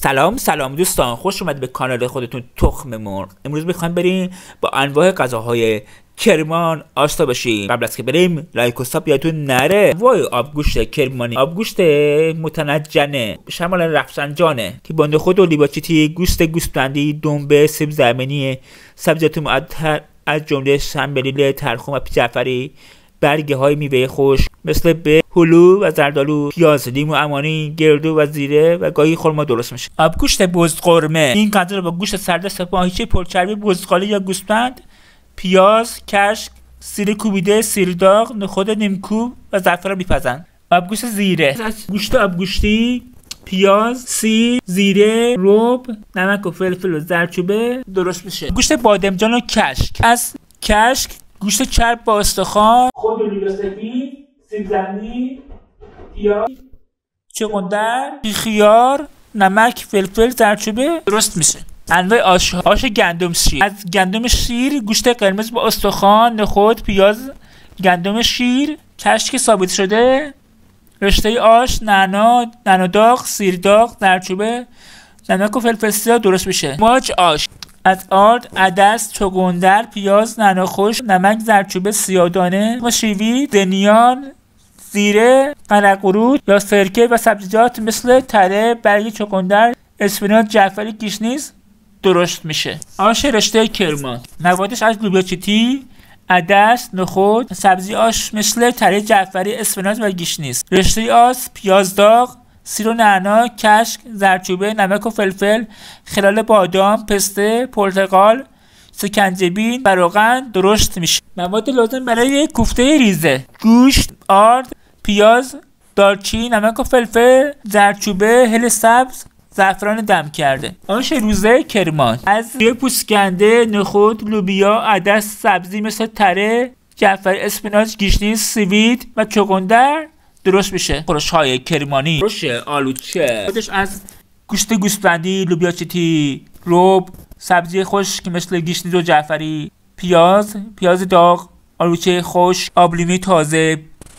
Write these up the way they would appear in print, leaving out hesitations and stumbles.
سلام دوستان، خوش اومد به کانال خودتون تخم مرغ. امروز میخوایم بریم با انواع غذاهای کرمان آشنا بشیم. قبل از که بریم لایک و ساب یادتون نره. وای آبگوشت کرمانی، آبگوشت متنجنه شمال رفسنجانه که بنده خود و لیباچیتی، گوشت گوسفندی، دنبه، سیب زمینی، سبزیجات معطر از جمله شنبلیل، ترخم و جعفری، برگه های میوه خشک مثل به هلو و زردآلو، پیاز، لیمو عمانی، گردو و زیره و گاهی خرما درست میشه. آبگوشت بزقرمه، این غذا رو با گوشت سردست ماهیچه پرچربی بزغاله یا گوسفند، پیاز، کشک، سیر کوبیده، سیر داغ، نخود نیمکوب و زعفران میپزن. آبگوشت زیره، گوشت آبگوشتی، پیاز، سیر، زیره، رب، نمک و فلفل و زردچوبه درست میشه. گوشت بادمجان و کشک، از کشک گوشت چرب با استخوان، خود لیمو سفید، سیب زمینی، پیاز، چغندر، خیار، نمک، فلفل، زردچوبه درست میشه. انواع آش گندم شیر، از گندم شیر گوشت قرمز با استخوان، نخود، پیاز، گندم شیر، کشک ثابت شده، رشته آش، نعنا داغ، سیر داغ، زردچوبه، نمک و فلفل سیاه درست میشه. ماچ آش، از آرد، عدس، چغندر، پیاز، نعنا خشک، نمک، زردچوبه، سیاه‌دانه و شیوی، دنیان، زیره، قرقرود یا سرکه و سبزیجات مثل تره، برگ چغندر، اسفناج، جعفری، گیشنیز درست میشه. آش رشته کرمان، موادش از لوبیا چیتی، عدس، نخود، سبزی آش مثل تره، جعفری، اسفناج و گیشنیز. رشته آش، پیاز داغ، سیر و نعنا، کشک، زردچوبه، نمک و فلفل، خلال بادام، پسته، پرتقال، سکنجبین و روغن درست میشه. مواد لازم برای کوفته ریزه: گوشت، آرد، پیاز، دارچین، نمک و فلفل، زردچوبه، هل سبز، زعفران دم کرده. آش روزه کرمان، از پوسکنده، نخود، لوبیا، عدس، سبزی مثل تره، جعفری، اسفناج، گیشنیز، سوید و چغندر درست میشه. خورش‌های کرمانی: خورش آلوچه، خودش از گوشت گوسفندی، لوبیا چیتی، رب، سبزی خشک مثل گیشنیز و جعفری، پیاز داغ، آلوچه خشک، آب لیموی تازه،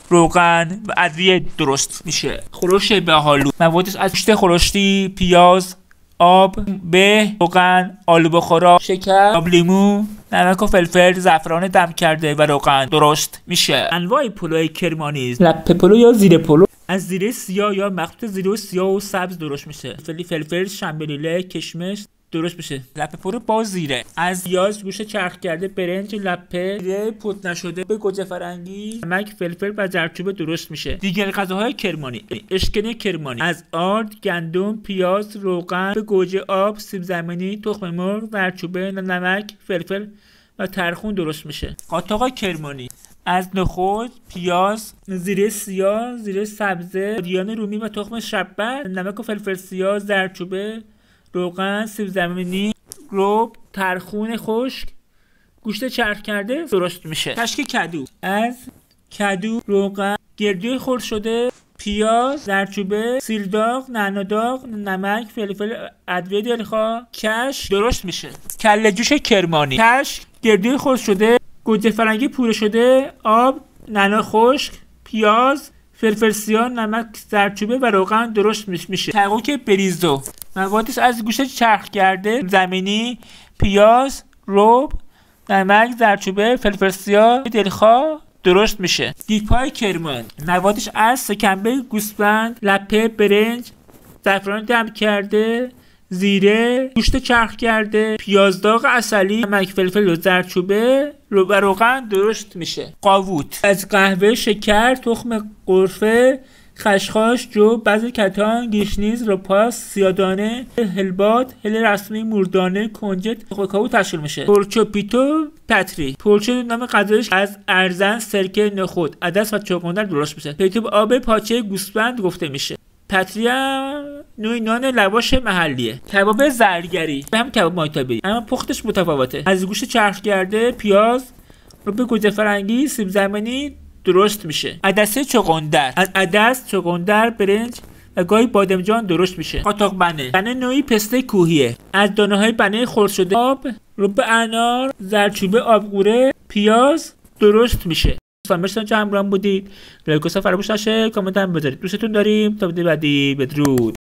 روغن و ادویه درست میشه. خورش بهالو، موادش از گوشت خورشتی، پیاز، آب، به، روغن، آلو بخورا، شکر، آب لیمو، نمک و فلفل، زعفران دم کرده و روغن درست میشه. انواع پلو کرمانی: لپه پلو یا زیره پلو، از زیره سیاه یا مخلوط زیره سیاه و سبز درست میشه. فلفل، شنبلیله، کشمش درست میشه. لپه پلو با زیره، از پیاز، گوشت چرخ کرده، برنج، لپه، زیره پود نشده، به گوجه فرنگی، نمک، فلفل و زردچوبه درست میشه. دیگر غذاهای کرمانی: اشکن کرمانی، از آرد، گندم، پیاز، روغن، به گوجه، آب، سیب زمینی، تخم مرغ، زردچوبه، نمک، فلفل و ترخون درست میشه. قاتق کرمانی، از نخود، پیاز، زیره سیاه، زیره سبزه، بادیان رومی و تخم شبت، نمک و فلفل سیاه، زردچوبه، روغن، سیب زمینی، رب، ترخون خشک، گوشت چرخ کرده درست میشه. کشک کدو، از کدو، روغن، گردوی خرد شده، پیاز، زردچوبه، سیر داغ، نعنا داغ، نمک، فلفل، ادویه دلخواه، کشک درست میشه. کله جوش کرمانی، کشک، گردوی خرد شده، گوجه فرنگی پوره شده، آب، نعنا خشک، پیاز، فلفل سیاه، نمک، زردچوبه و روغن درست میشه. تقوک بریزو، موادش از گوشت چرخ کرده، زمینی، پیاز، رب، نمک، زردچوبه، فلفل سیاه دلخواه درست میشه. دیپای کرمان، موادش از سکنبه گوسفند، لپه، برنج، زعفران دم کرده، زیره، گوشت چرخ کرده، پیاز داغ عسلی، نمک، فلفل و زردچوبه و روغن درست میشه. قاووت، از قهوه، شکر، تخم قرفه، خشخاش، جو، بذر کتان، گیشنیز، رپاس، سیاه‌دانه، هلبات، هل رسمی، موردانه، کنجد، کاهو تشکیل میشه. پورچو پیتو پتری، پورچو نام غذایش از ارزن، سرکه، نخود، عدس و چغندر درست میشه. پیتو آب پاچه گوسفند گفته میشه. پتری هم نوعی نان لواش محلیه. کباب زرگری، هم کباب مایتابی اما پختش متفاوته. از گوشت چرخ کرده، پیاز، رب، گوجه فرنگی، سیب زمینی درست میشه. عدسه چغندر، از عدس، چغندر، برنج و گاهی بادمجان درست میشه. قاتق بنه نوعی پسته کوهیه، از دانه های بنه خرد شده، آب، رب انار، زردچوبه، آبقوره، پیاز درست میشه. دوستان چه همراهم بودید. لایک و فراموش نشه، کامنت هم بذارید. دوستتون داریم. تا ویدیو بعدی، بدرود.